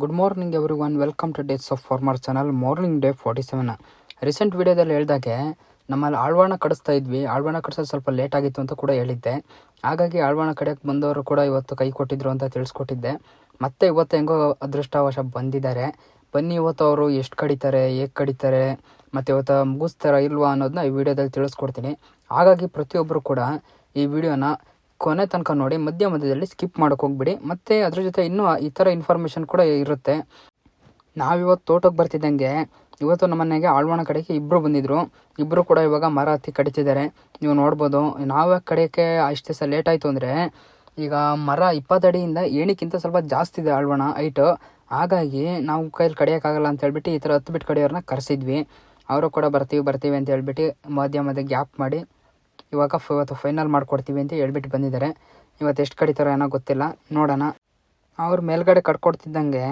Good morning every one, welcome two days of farmer channel. Morning day 47. Recent ವಿಡಿಯೋದಲ್ಲಿ ಹೇಳಿದಾಗೆ ನಮ್ಮಲ್ಲಿ ಆಳ್ವಾಣ ಕಡಿಸ್ತಾ ಇದ್ವಿ. ಆಳ್ವಾಣ ಕಡಿಸೋದು ಸ್ವಲ್ಪ ಲೇಟ್ ಆಗಿತ್ತು ಅಂತ ಕೂಡ ಹೇಳಿದ್ದೆ. ಹಾಗಾಗಿ ಆಳ್ವಾಣ ಕಡೆಯಕ್ಕೆ ಬಂದವರು ಕೂಡ ಇವತ್ತು ಕೈ ಕೊಟ್ಟಿದ್ರು ಅಂತ ತಿಳಿಸ್ಕೊಟ್ಟಿದ್ದೆ. ಮತ್ತೆ ಇವತ್ತು ಹೆಂಗೋ ಅದೃಷ್ಟವಶ ಬಂದಿದ್ದಾರೆ. ಬನ್ನಿ ಇವತ್ತು ಅವರು ಎಷ್ಟು ಕಡಿತಾರೆ, ಹೇಗೆ ಕಡಿತಾರೆ, ಮತ್ತು ಇವತ್ತು ಮುಗಿಸ್ತಾರ ಇಲ್ವಾ ಅನ್ನೋದನ್ನ ಈ ವಿಡಿಯೋದಲ್ಲಿ ತಿಳಿಸ್ಕೊಡ್ತೀನಿ. ಹಾಗಾಗಿ ಪ್ರತಿಯೊಬ್ಬರು ಕೂಡ ಈ ವಿಡಿಯೋನ ಕೊನೆ ತನಕ ನೋಡಿ, ಮಧ್ಯದಲ್ಲಿ ಸ್ಕಿಪ್ ಮಾಡೋಕೆ ಹೋಗ್ಬಿಡಿ. ಮತ್ತು ಅದ್ರ ಜೊತೆ ಇನ್ನೂ ಈ ಥರ ಇನ್ಫಾರ್ಮೇಷನ್ ಕೂಡ ಇರುತ್ತೆ. ನಾವಿವತ್ತು ತೋಟಕ್ಕೆ ಬರ್ತಿದ್ದಂಗೆ ಇವತ್ತು ನಮ್ಮ ಮನೆಗೆ ಆಳ್ವಾಣ ಕಡೆಗೆ ಇಬ್ಬರು ಬಂದಿದ್ದರು. ಇಬ್ಬರು ಕೂಡ ಇವಾಗ ಮರ ಹತ್ತಿ ಕಡಿತಿದ್ದಾರೆ. ನೀವು ನೋಡ್ಬೋದು. ನಾವೇ ಕಡೆಯೋಕ್ಕೆ ಅಷ್ಟು ದಿವಸ ಲೇಟ್ ಆಯಿತು ಅಂದರೆ ಈಗ ಮರ 20 ಅಡಿಯಿಂದ ಏಣಿಕ್ಕಿಂತ ಸ್ವಲ್ಪ ಜಾಸ್ತಿ ಇದೆ ಆಳ್ವಾಣ ಹೈಟು. ಹಾಗಾಗಿ ನಾವು ಕೈಲಿ ಕಡಿಯೋಕ್ಕಾಗಲ್ಲ ಅಂತ ಹೇಳ್ಬಿಟ್ಟು ಈ ಥರ ಹತ್ತು ಬಿಟ್ಟು ಕಡಿಯೋರನ್ನ ಕರೆಸಿದ್ವಿ. ಅವರು ಕೂಡ ಬರ್ತೀವಿ ಅಂತ ಹೇಳ್ಬಿಟ್ಟು ಮಧ್ಯ ಗ್ಯಾಪ್ ಮಾಡಿ ಇವತ್ತು ಫೈನಲ್ ಮಾಡಿಕೊಡ್ತೀವಿ ಅಂತ ಹೇಳ್ಬಿಟ್ಟು ಬಂದಿದ್ದಾರೆ. ಇವತ್ತು ಎಷ್ಟು ಕಡಿತಾರೋ ಏನೋ ಗೊತ್ತಿಲ್ಲ, ನೋಡೋಣ. ಅವ್ರ ಮೇಲ್ಗಡೆ ಕಟ್ಕೊಡ್ತಿದ್ದಂಗೆ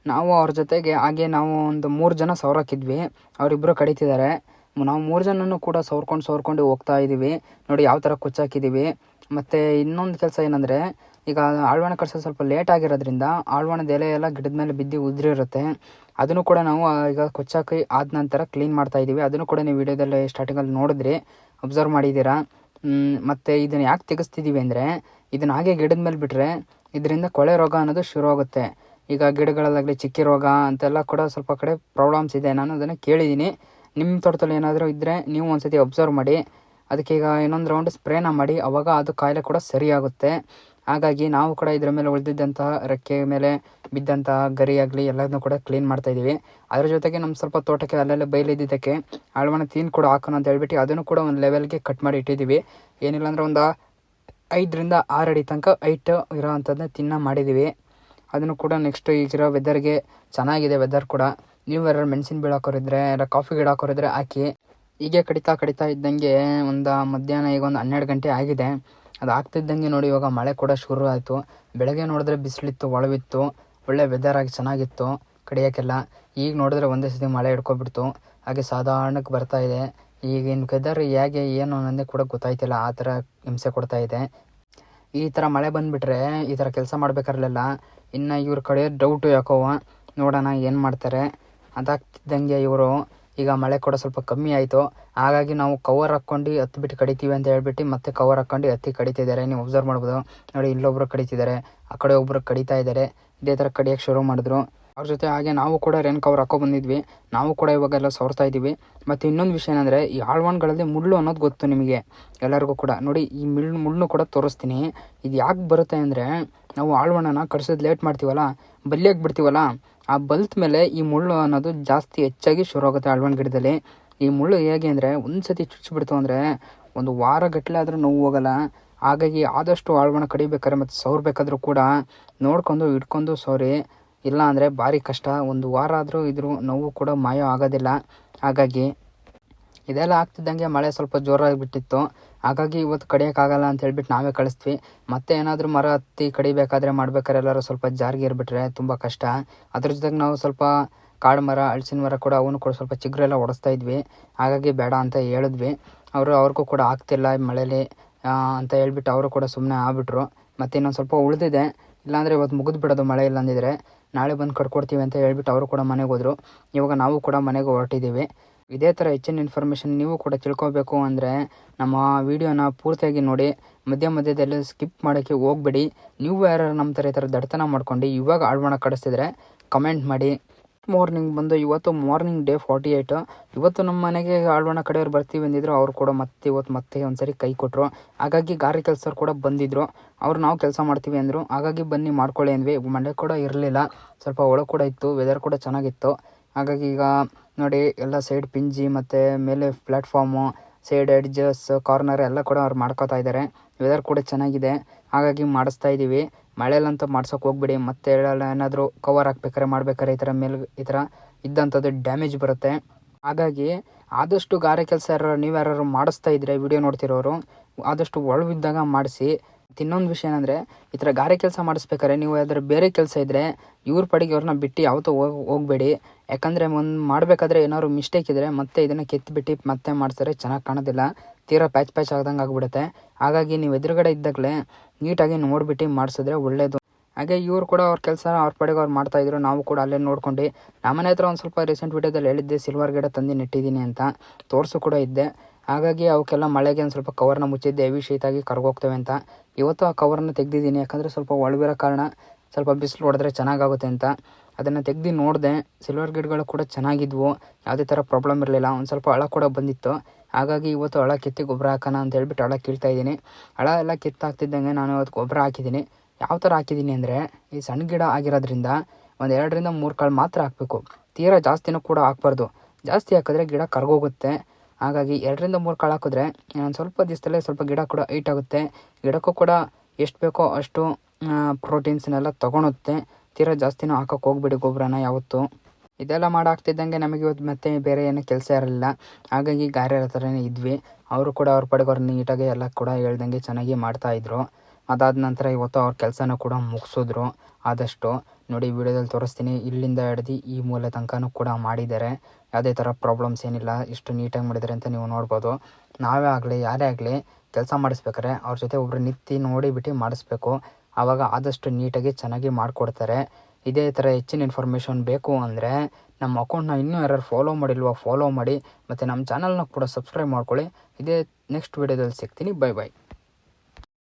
ನಾವು ಅವ್ರ ಜೊತೆಗೆ ಹಾಗೆ ನಾವು ಒಂದು 3 ಜನ ಸೌರಾಕಿದ್ವಿ. ಅವರಿಬ್ಬರು ಕಡಿತಿದ್ದಾರೆ. ನಾವು 3 ಜನನೂ ಕೂಡ ಸೌರ್ಕೊಂಡು ಹೋಗ್ತಾ ಇದ್ದೀವಿ. ನೋಡಿ ಯಾವ ಥರ ಕುಚ್ಚಾಕಿದ್ದೀವಿ. ಮತ್ತು ಇನ್ನೊಂದು ಕೆಲಸ ಏನಂದರೆ, ಈಗ ಆಳ್ವಾಣ ಕಡಿಸೋದು ಸ್ವಲ್ಪ ಲೇಟ್ ಆಗಿರೋದ್ರಿಂದ ಆಳ್ವಾಣದ ಎಲೆ ಎಲ್ಲ ಗಿಡದ ಮೇಲೆ ಬಿದ್ದು ಉದುರಿರುತ್ತೆ. ಅದನ್ನು ಕೂಡ ನಾವು ಈಗ ಕೊಚ್ಚಾಕಿ ಆದ ನಂತರ ಕ್ಲೀನ್ ಮಾಡ್ತಾಯಿದ್ದೀವಿ. ಅದನ್ನು ಕೂಡ ನೀವು ವಿಡಿಯೋದಲ್ಲಿ ಸ್ಟಾರ್ಟಿಂಗಲ್ಲಿ ನೋಡಿದ್ರಿ, ಅಬ್ಸರ್ವ್ ಮಾಡಿದ್ದೀರಾ. ಮತ್ತು ಇದನ್ನು ಯಾಕೆ ತೆಗೆಸ್ತಿದ್ದೀವಿ ಅಂದರೆ, ಇದನ್ನು ಹಾಗೆ ಗಿಡದ ಮೇಲೆ ಬಿಟ್ಟರೆ ಇದರಿಂದ ಕೊಳೆ ರೋಗ ಅನ್ನೋದು ಶುರು ಆಗುತ್ತೆ. ಈಗ ಗಿಡಗಳಲ್ಲಾಗಲಿ ಚಿಕ್ಕಿ ರೋಗ ಅಂತೆಲ್ಲ ಕೂಡ ಸ್ವಲ್ಪ ಕಡೆ ಪ್ರಾಬ್ಲಮ್ಸ್ ಇದೆ. ನಾನು ಅದನ್ನು ಕೇಳಿದ್ದೀನಿ. ನಿಮ್ಮ ತೋಟದಲ್ಲಿ ಏನಾದರೂ ಇದ್ದರೆ ನೀವು ಒಂದ್ಸತಿ ಅಬ್ಸರ್ವ್ ಮಾಡಿ. ಅದಕ್ಕೆ ಈಗ ಇನ್ನೊಂದು ರೌಂಡ್ ಸ್ಪ್ರೇನ ಮಾಡಿ, ಆವಾಗ ಅದು ಕಾಯಿಲೆ ಕೂಡ ಸರಿಯಾಗುತ್ತೆ. ಹಾಗಾಗಿ ನಾವು ಕೂಡ ಇದರ ಮೇಲೆ ಉಳಿದಿದ್ದಂತಹ ರೆಕ್ಕೆ ಮೇಲೆ ಬಿದ್ದಂತಹ ಗರಿ ಆಗಲಿ ಎಲ್ಲದನ್ನೂ ಕೂಡ ಕ್ಲೀನ್ ಮಾಡ್ತಾಯಿದ್ದೀವಿ. ಅದ್ರ ಜೊತೆಗೆ ನಮ್ಮ ಸ್ವಲ್ಪ ತೋಟಕ್ಕೆ ಅಲ್ಲೆಲ್ಲ ಬೈಲಿದ್ದಕ್ಕೆ ಆಳ್ವಾಣ ತೀನ್ ಕೂಡ ಹಾಕೋಣ ಅಂತ ಹೇಳ್ಬಿಟ್ಟು ಅದನ್ನು ಕೂಡ ಒಂದು ಲೆವೆಲ್ಗೆ ಕಟ್ ಮಾಡಿ ಇಟ್ಟಿದ್ದೀವಿ. ಏನಿಲ್ಲ ಅಂದರೆ ಒಂದು 5 ರಿಂದ 6 ಅಡಿ ತನಕ ಹೈಟ್ ಇರೋ ಅಂಥದ್ದನ್ನ ತಿನ್ನ ಮಾಡಿದ್ದೀವಿ. ಅದನ್ನು ಕೂಡ ನೆಕ್ಸ್ಟ್ ಈಗಿರೋ ವೆದರ್ಗೆ ಚೆನ್ನಾಗಿದೆ. ವೆದರ್ ಕೂಡ ನೀವು ಯಾರು ಮೆಣಸಿನ ಬೀಳು ಹಾಕೋರಿದ್ರೆ, ಇಲ್ಲ ಕಾಫಿ ಗಿಡ ಹಾಕೋರಿದ್ರೆ ಹಾಕಿ. ಹೀಗೆ ಕಡಿತಾ ಇದ್ದಂಗೆ ಒಂದು ಮಧ್ಯಾಹ್ನ ಈಗ ಒಂದು 12 ಗಂಟೆ ಆಗಿದೆ. ಅದು ಆಗ್ತಿದ್ದಂಗೆ ನೋಡಿ ಇವಾಗ ಮಳೆ ಕೂಡ ಶುರು ಆಯಿತು. ಬೆಳಗ್ಗೆ ನೋಡಿದ್ರೆ ಬಿಸಿಲಿತ್ತು, ಒಳವಿತ್ತು, ಒಳ್ಳೆ ವೆದರ್ ಆಗಿ ಚೆನ್ನಾಗಿತ್ತು ಕಡಿಯೋಕ್ಕೆಲ್ಲ. ಈಗ ನೋಡಿದ್ರೆ ಒಂದೇ ಸತಿ ಮಳೆ ಹಿಡ್ಕೊಬಿಡ್ತು. ಹಾಗೆ ಸಾಧಾರಣಕ್ಕೆ ಬರ್ತಾಯಿದೆ. ಈಗಿನ ವೆದರ್ ಹೇಗೆ ಏನು ಅನ್ನೋದೇ ಕೂಡ ಗೊತ್ತಾಯ್ತಿಲ್ಲ. ಆ ಥರ ಹಿಂಸೆ ಕೊಡ್ತಾಯಿದೆ. ಈ ಥರ ಮಳೆ ಬಂದುಬಿಟ್ರೆ ಈ ಥರ ಕೆಲಸ ಮಾಡ್ಬೇಕಾರಲಿಲ್ಲ. ಇನ್ನು ಇವ್ರ ಕಡೆ ಡೌಟು ಯಾಕೋವ, ನೋಡೋಣ ಏನು ಮಾಡ್ತಾರೆ. ಅದಾಗ್ತಿದ್ದಂಗೆ ಇವರು ಈಗ ಮಳೆ ಕೂಡ ಸ್ವಲ್ಪ ಕಮ್ಮಿ ಆಯಿತು. ಹಾಗಾಗಿ ನಾವು ಕವರ್ ಹಾಕ್ಕೊಂಡು ಹತ್ತು ಬಿಟ್ಟು ಕಡಿತೀವಿ ಅಂತ ಹೇಳ್ಬಿಟ್ಟು ಮತ್ತೆ ಕವರ್ ಹಾಕ್ಕೊಂಡು ಹತ್ತಿ ಕಡಿತಿದ್ದಾರೆ. ನೀವು ಅಬ್ಸರ್ವ್ ಮಾಡ್ಬೋದು. ನೋಡಿ ಇಲ್ಲೊಬ್ರು ಕಡಿತಿದ್ದಾರೆ, ಆ ಕಡೆ ಒಬ್ಬರು ಕಡಿತಾ ಇದ್ದಾರೆ. ಇದೇ ಥರ ಕಡಿಯೋಕ್ಕೆ ಶುರು ಮಾಡಿದ್ರು. ಅವ್ರ ಜೊತೆ ಹಾಗೆ ನಾವು ಕೂಡ ರೇನ್ ಕವರ್ ಬಂದಿದ್ವಿ. ನಾವು ಕೂಡ ಇವಾಗೆಲ್ಲ ಸವರ್ತಾ ಇದ್ದೀವಿ. ಮತ್ತು ಇನ್ನೊಂದು ವಿಷಯ ಏನಂದರೆ, ಈ ಆಳ್ವಾಣಗಳಲ್ಲಿ ಮುಳ್ಳು ಅನ್ನೋದು ಗೊತ್ತು ನಿಮಗೆ ಎಲ್ಲರಿಗೂ ಕೂಡ. ನೋಡಿ ಈ ಮುಳ್ಳು ಕೂಡ ತೋರಿಸ್ತೀನಿ. ಇದು ಯಾಕೆ ಬರುತ್ತೆ ಅಂದರೆ, ನಾವು ಆಳ್ವಾಣನ ಕಡಿಸೋದು ಲೇಟ್ ಮಾಡ್ತೀವಲ್ಲ, ಬಲಿಯಾಗಿ ಬಿಡ್ತೀವಲ್ಲ, ಆ ಬಲ್ತ್ ಮೇಲೆ ಈ ಮುಳ್ಳು ಅನ್ನೋದು ಜಾಸ್ತಿ ಹೆಚ್ಚಾಗಿ ಶುರು ಆಗುತ್ತೆ ಆಳ್ವಾಣ ಗಿಡದಲ್ಲಿ. ಈ ಮುಳ್ಳು ಹೇಗೆ ಅಂದರೆ, ಒಂದು ಸತಿ ಚುಚ್ಚಿಬಿಡ್ತು ಅಂದರೆ ಒಂದು ವಾರಗಟ್ಟಲೆ ಆದರೂ ನೋವು ಹೋಗಲ್ಲ. ಹಾಗಾಗಿ ಆದಷ್ಟು ಆಳ್ವಾಣ ಕಡಿಬೇಕಾದ್ರೆ ಮತ್ತು ಸೌರ್ಬೇಕಾದ್ರೂ ಕೂಡ ನೋಡ್ಕೊಂಡು ಇಟ್ಕೊಂಡು ಸೌರಿ. ಇಲ್ಲ ಅಂದರೆ ಭಾರಿ ಕಷ್ಟ. ಒಂದು ವಾರ ಆದರೂ ಇದ್ರ ನೋವು ಕೂಡ ಮಾಯ ಆಗೋದಿಲ್ಲ. ಹಾಗಾಗಿ ಇದೆಲ್ಲ ಆಗ್ತಿದ್ದಂಗೆ ಮಳೆ ಸ್ವಲ್ಪ ಜೋರಾಗಿಬಿಟ್ಟಿತ್ತು. ಹಾಗಾಗಿ ಇವತ್ತು ಕಡಿಯೋಕ್ಕಾಗಲ್ಲ ಅಂತ ಹೇಳ್ಬಿಟ್ಟು ನಾವೇ ಕಳಿಸ್ತೀವಿ. ಮತ್ತೆ ಏನಾದರೂ ಮರ ಹತ್ತಿ ಕಡಿಬೇಕಾದ್ರೆ ಮಾಡ್ಬೇಕಾದ್ರೆ ಎಲ್ಲರೂ ಸ್ವಲ್ಪ ಜಾರಿಗೆ ಇರ್ಬಿಟ್ರೆ ತುಂಬ ಕಷ್ಟ. ಅದ್ರ ಜೊತೆಗೆ ನಾವು ಸ್ವಲ್ಪ ಕಾಡು ಮರ, ಹಲಸಿನ ಮರ ಕೂಡ ಅವನು ಕೂಡ ಸ್ವಲ್ಪ ಚಿಗುರೆಲ್ಲ ಹೊಡೆಸ್ತಾ ಇದ್ವಿ. ಹಾಗಾಗಿ ಬೇಡ ಅಂತ ಹೇಳಿದ್ವಿ. ಅವ್ರಿಗೂ ಕೂಡ ಆಗ್ತಿಲ್ಲ ಮಳೇಲಿ ಅಂತ ಹೇಳ್ಬಿಟ್ಟು ಅವರು ಕೂಡ ಸುಮ್ಮನೆ ಆಗ್ಬಿಟ್ರು. ಮತ್ತು ಇನ್ನೊಂದು ಸ್ವಲ್ಪ ಉಳಿದಿದೆ. ಇಲ್ಲಾಂದರೆ ಇವತ್ತು ಮುಗಿದು ಬಿಡೋದು ಮಳೆ ಇಲ್ಲ ಅಂದಿದ್ರೆ. ನಾಳೆ ಬಂದು ಕಟ್ಕೊಡ್ತೀವಿ ಅಂತ ಹೇಳ್ಬಿಟ್ಟು ಅವರು ಕೂಡ ಮನೆಗೆ ಹೋದರು. ಇವಾಗ ನಾವು ಕೂಡ ಮನೆಗೆ ಹೊರಟಿದ್ದೀವಿ. ಇದೇ ಥರ ಹೆಚ್ಚಿನ ಇನ್ಫಾರ್ಮೇಷನ್ ನೀವು ಕೂಡ ತಿಳ್ಕೊಬೇಕು ಅಂದರೆ ನಮ್ಮ ವಿಡಿಯೋನ ಪೂರ್ತಿಯಾಗಿ ನೋಡಿ. ಮಧ್ಯದಲ್ಲಿ ಸ್ಕಿಪ್ ಮಾಡೋಕ್ಕೆ ಹೋಗ್ಬೇಡಿ. ನೀವು ಯಾರು ನಮ್ಮ ಥರ ಈ ಥರ ದಡ್ತನ ಮಾಡ್ಕೊಂಡು ಇವಾಗ ಆಳ್ವಾಣ ಕಡಿಸ್ತಿದ್ರೆ ಕಮೆಂಟ್ ಮಾಡಿ. ಮಾರ್ನಿಂಗ್ ಬಂದು ಇವತ್ತು ಮಾರ್ನಿಂಗ್ ಡೇ 48. ಇವತ್ತು ನಮ್ಮ ಮನೆಗೆ ಆಳ್ವಾಣ ಕಡೆಯವ್ರು ಬರ್ತೀವಿ ಅಂದಿದ್ರು. ಅವರು ಕೂಡ ಮತ್ತೆ ಒಂದ್ಸರಿ ಕೈ ಕೊಟ್ಟರು. ಹಾಗಾಗಿ ಗಾರೆ ಕೆಲಸವ್ರು ಕೂಡ ಬಂದಿದ್ದರು. ಅವ್ರು ನಾವು ಕೆಲಸ ಮಾಡ್ತೀವಿ ಅಂದರು. ಹಾಗಾಗಿ ಬನ್ನಿ ಮಾಡ್ಕೊಳ್ಳಿ ಅಂದ್ವಿ. ಮಳೆ ಕೂಡ ಇರಲಿಲ್ಲ, ಸ್ವಲ್ಪ ಒಳ ಕೂಡ ಇತ್ತು, ವೆದರ್ ಕೂಡ ಚೆನ್ನಾಗಿತ್ತು. ಹಾಗಾಗಿ ಈಗ ನೋಡಿ ಎಲ್ಲ ಸೈಡ್ ಪಿಂಜಿ ಮತ್ತು ಮೇಲೆ ಪ್ಲ್ಯಾಟ್ಫಾರ್ಮು, ಸೈಡ್ ಎಡ್ಜಸ್, ಕಾರ್ನರ್ ಎಲ್ಲ ಕೂಡ ಅವ್ರು ಮಾಡ್ಕೋತಾ ಇದ್ದಾರೆ. ವೆದರ್ ಕೂಡ ಚೆನ್ನಾಗಿದೆ. ಹಾಗಾಗಿ ಮಾಡಿಸ್ತಾ ಇದ್ದೀವಿ. ಮಳೆಯಲ್ಲಂತೂ ಮಾಡ್ಸೋಕೆ ಹೋಗ್ಬಿಡಿ. ಮತ್ತೆ ಏನಾದರೂ ಕವರ್ ಮಾಡ್ಬೇಕಾರೆ ಈ ಥರ ಇದ್ದಂಥದ್ದು ಡ್ಯಾಮೇಜ್ ಬರುತ್ತೆ. ಹಾಗಾಗಿ ಆದಷ್ಟು ಗಾರೆ ಕೆಲಸ ಯಾರು ಮಾಡಿಸ್ತಾ ಇದ್ದರೆ ವಿಡಿಯೋ ನೋಡ್ತಿರೋರು ಆದಷ್ಟು ಒಳವಿದ್ದಾಗ ಮಾಡಿಸಿ. ಇನ್ನೊಂದು ವಿಷಯ ಏನಂದರೆ, ಈ ಥರ ಗಾರೆ ಕೆಲಸ ಮಾಡಿಸ್ಬೇಕಾದ್ರೆ ನೀವು ಯಾವ್ದಾದ್ರು ಬೇರೆ ಕೆಲಸ ಇದ್ದರೆ ಇವ್ರ ಪಡಿಗೆ ಅವ್ರನ್ನ ಬಿಟ್ಟು ಯಾವತ್ತೂ ಹೋಗಬೇಡಿ. ಯಾಕಂದರೆ ಮಾಡಬೇಕಾದ್ರೆ ಏನಾದ್ರು ಮಿಸ್ಟೇಕ್ ಇದ್ದರೆ ಮತ್ತೆ ಇದನ್ನು ಕೆತ್ತಿಬಿಟ್ಟು ಮತ್ತೆ ಮಾಡಿಸಿದ್ರೆ ಚೆನ್ನಾಗಿ ಕಾಣೋದಿಲ್ಲ. ತೀರಾ ಪ್ಯಾಚ್ ಆಗ್ದಂಗೆ ಆಗಿಬಿಡುತ್ತೆ. ಹಾಗಾಗಿ ನೀವು ಎದುರುಗಡೆ ಇದ್ದಾಗಲೇ ನೀಟಾಗಿ ನೋಡಿಬಿಟ್ಟು ಮಾಡಿಸಿದ್ರೆ ಒಳ್ಳೆಯದು. ಹಾಗೆ ಇವರು ಕೂಡ ಅವ್ರ ಕೆಲಸ ಅವ್ರ ಪಡೆಗೆ ಅವ್ರು ಮಾಡ್ತಾಯಿದ್ರು. ನಾವು ಕೂಡ ಅಲ್ಲೇ ನೋಡ್ಕೊಂಡು ನಮ್ಮನೆ ಹತ್ರ ಒಂದು ಸ್ವಲ್ಪ ರೀಸೆಂಟ್ ವೀಡಿಯೋದಲ್ಲಿ ಹೇಳಿದ್ದೆ ಸಿಲ್ವರ್ ಗಿಡ ತಂದು ನೆಟ್ಟಿದ್ದೀನಿ ಅಂತ ತೋರಿಸು ಕೂಡ ಇದ್ದೆ. ಹಾಗಾಗಿ ಅವಕ್ಕೆಲ್ಲ ಮಳೆಗೆ ಒಂದು ಸ್ವಲ್ಪ ಕವರ್ನ ಮುಚ್ಚಿದ್ದೆ, ಹೆವಿ ಶೀತಾಗಿ ಕರ್ಗೋಗ್ತವೆ ಅಂತ. ಇವತ್ತು ಆ ಕವರ್ನ ತೆಗ್ದಿದ್ದೀನಿ, ಯಾಕಂದರೆ ಸ್ವಲ್ಪ ಒಳಗಿರೋ ಕಾರಣ ಸ್ವಲ್ಪ ಬಿಸಿಲು ಹೊಡೆದ್ರೆ ಚೆನ್ನಾಗಾಗುತ್ತೆ ಅಂತ ಅದನ್ನು ತೆಗ್ದು ನೋಡಿದೆ. ಸಿಲ್ವರ್ ಗಿಡಗಳು ಕೂಡ ಚೆನ್ನಾಗಿದ್ವು, ಯಾವುದೇ ಥರ ಪ್ರಾಬ್ಲಮ್ ಇರಲಿಲ್ಲ. ಒಂದು ಸ್ವಲ್ಪ ಹಳ ಕೂಡ ಬಂದಿತ್ತು. ಹಾಗಾಗಿ ಇವತ್ತು ಹಳ ಕಿತ್ತಿ ಗೊಬ್ಬರ ಹಾಕೋಣ ಅಂತ ಹೇಳ್ಬಿಟ್ಟು ಹಳ ಕೀಳ್ತಾ ಇದ್ದೀನಿ. ಹಳ ಎಲ್ಲ ಕಿತ್ತಾಗ್ತಿದ್ದಂಗೆ ನಾನು ಇವತ್ತು ಗೊಬ್ಬರ ಹಾಕಿದ್ದೀನಿ. ಯಾವ ಥರ ಹಾಕಿದ್ದೀನಿ ಅಂದರೆ, ಈ ಸಣ್ಣ ಗಿಡ ಆಗಿರೋದ್ರಿಂದ ಒಂದು 2ರಿಂದ 3 ಕಾಳು ಮಾತ್ರ ಹಾಕಬೇಕು. ತೀರಾ ಜಾಸ್ತಿನೂ ಕೂಡ ಹಾಕ್ಬಾರ್ದು. ಜಾಸ್ತಿ ಹಾಕಿದ್ರೆ ಗಿಡ ಕರ್ಗೋಗುತ್ತೆ. ಹಾಗಾಗಿ 2ರಿಂದ 3 ಕಾಳು ಹಾಕಿದ್ರೆ ಒಂದು ಸ್ವಲ್ಪ ದಿವಸದಲ್ಲೇ ಸ್ವಲ್ಪ ಗಿಡ ಕೂಡ ಹೈಟ್ ಆಗುತ್ತೆ. ಗಿಡಕ್ಕೂ ಕೂಡ ಎಷ್ಟು ಬೇಕೋ ಅಷ್ಟು ಪ್ರೋಟೀನ್ಸ್ನೆಲ್ಲ ತೊಗೊಳುತ್ತೆ. ತೀರಾ ಜಾಸ್ತಿನೂ ಹಾಕೋಕ್ಕೆ ಹೋಗ್ಬಿಡಿ ಗೊಬ್ಬರನ ಯಾವತ್ತು. ಇದೆಲ್ಲ ಮಾಡಾಕ್ತಿದ್ದಂಗೆ ನಮಗೆ ಇವತ್ತು ಮತ್ತೆ ಬೇರೆ ಏನೂ ಕೆಲಸ ಇರಲಿಲ್ಲ. ಹಾಗಾಗಿ ಗಾರೆ ಹತ್ರನೇ ಇದ್ವಿ. ಅವರು ಕೂಡ ಅವ್ರ ಪಡೆಗೆ ಅವ್ರು ನೀಟಾಗಿ ಎಲ್ಲ ಕೂಡ ಹೇಳ್ದಂಗೆ ಚೆನ್ನಾಗಿ ಮಾಡ್ತಾಯಿದ್ರು. ಅದಾದ ನಂತರ ಇವತ್ತು ಅವ್ರ ಕೆಲಸನೂ ಕೂಡ ಮುಗಿಸಿದ್ರು. ಆದಷ್ಟು ನೋಡಿ ವಿಡಿಯೋದಲ್ಲಿ ತೋರಿಸ್ತೀನಿ, ಇಲ್ಲಿಂದ ಹಿಡ್ದು ಈ ಮೂಲೆ ತನಕನೂ ಕೂಡ ಮಾಡಿದ್ದಾರೆ. ಯಾವುದೇ ಥರ ಪ್ರಾಬ್ಲಮ್ಸ್ ಏನಿಲ್ಲ, ಇಷ್ಟು ನೀಟಾಗಿ ಮಾಡಿದ್ದಾರೆ ಅಂತ ನೀವು ನೋಡ್ಬೋದು. ನಾವೇ ಆಗಲಿ ಯಾರೇ ಆಗಲಿ ಕೆಲಸ ಮಾಡಿಸ್ಬೇಕಾರೆ ಅವ್ರ ಜೊತೆ ಒಬ್ಬರು ನಿಂತು ನೋಡಿಬಿಟ್ಟು ಮಾಡಿಸ್ಬೇಕು. ಆವಾಗ ಆದಷ್ಟು ನೀಟಾಗಿ ಚೆನ್ನಾಗಿ ಮಾಡಿಕೊಡ್ತಾರೆ. ಇದೇ ಥರ ಹೆಚ್ಚಿನ ಇನ್ಫಾರ್ಮೇಷನ್ ಬೇಕು ಅಂದರೆ ನಮ್ಮ ಅಕೌಂಟ್ನ ಇನ್ನೂ ಯಾರು ಫಾಲೋ ಮಾಡಿಲ್ವೋ ಫಾಲೋ ಮಾಡಿ, ಮತ್ತು ನಮ್ಮ ಚಾನಲ್ನ ಕೂಡ ಸಬ್ಸ್ಕ್ರೈಬ್ ಮಾಡ್ಕೊಳ್ಳಿ. ಇದೇ ನೆಕ್ಸ್ಟ್ ವೀಡಿಯೋದಲ್ಲಿ ಸಿಗ್ತೀನಿ. ಬೈ.